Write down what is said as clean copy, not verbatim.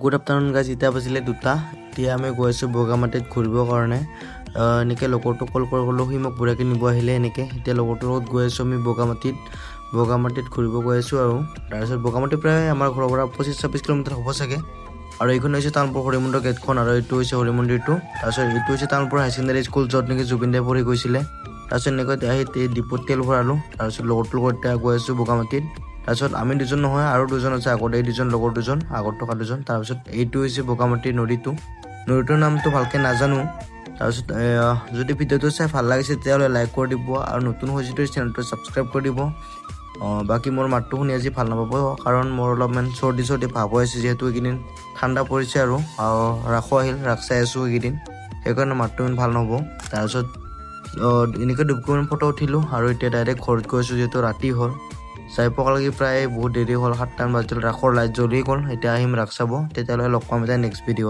Good afternoon guys, এতিয়া বাজিলে 2টা। এতিয়া আমি গৈ আছোঁ বগামাটিত ঘূৰিবৰ কাৰণে। এনেকৈ লগৰটোক কল কৰিলোঁ, সি মোক বুঢ়াকে নিব আহিলে এনেকৈ। এতিয়া লগৰটোৰ লগত গৈ আছোঁ আমি বগামাটিত ঘূৰিব গৈ আছোঁ আৰু। তাৰপিছত বগামাটি প্ৰায় আমাৰ ঘৰৰ পৰা 25-26 কিলোমিটাৰ হ'ব চাগে। আৰু এইখন হৈছে তামোলপুৰ হৰিমন্দিৰ গেটখন, আৰু এইটো হৈছে হৰিমন্দিৰটো। তাৰপিছত এইটো হৈছে তামোলপুৰ হাই ছেকেণ্ডেৰী স্কুল, য'ত নেকি জুবিন দাই পঢ়ি গৈছিলে। তাৰপিছত এনেকৈ আহি ডিপোত তেল ভৰালোঁ। তাৰপিছত লগৰটোৰ লগত এতিয়া গৈ আছোঁ বগামাটিত। তাৰপিছত আমি দুজন নহয়, আৰু দুজন আছে আগত, এই দুজন লগৰ দুজন, আগত থকা দুজন। তাৰপিছত এইটো হৈছে বগামাটিৰ নদীটোৰ নামটো ভালকৈ নাজানো। তাৰপিছত যদি ভিডিঅ'টো চাই ভাল লাগিছে তেতিয়াহ'লে লাইক কৰি দিব, আৰু নতুন হৈছে চেনেলটো ছাবস্ক্ৰাইব কৰি দিব। বাকী মোৰ মাতটো শুনি আজি ভাল নাপাব, কাৰণ মোৰ অলপমান চৰ্দি ভাৱ হৈ আছে, যিহেতু এইকেইদিন ঠাণ্ডা পৰিছে আৰু ৰাখো আহিল, ৰাখ চাই আছোঁ এইকেইদিন, সেইকাৰণে মাতটো ইমান ভাল নহ'ব। তাৰপিছত এনেকৈ দুবকুমান ফটো উঠিলোঁ, আৰু এতিয়া ডাইৰেক্ট ঘৰত গৈ আছোঁ, যিহেতু ৰাতি হ'ল। চাই পোৱালৈকে প্ৰায় বহুত দেৰি হ'ল, 7টামান বাজিল, ৰাসৰ লাইট জ্বলি গ'ল। এতিয়া আহিম ৰাখ চাব, তেতিয়াহ'লে লগ পাম এতিয়া নেক্সট ভিডিঅ'।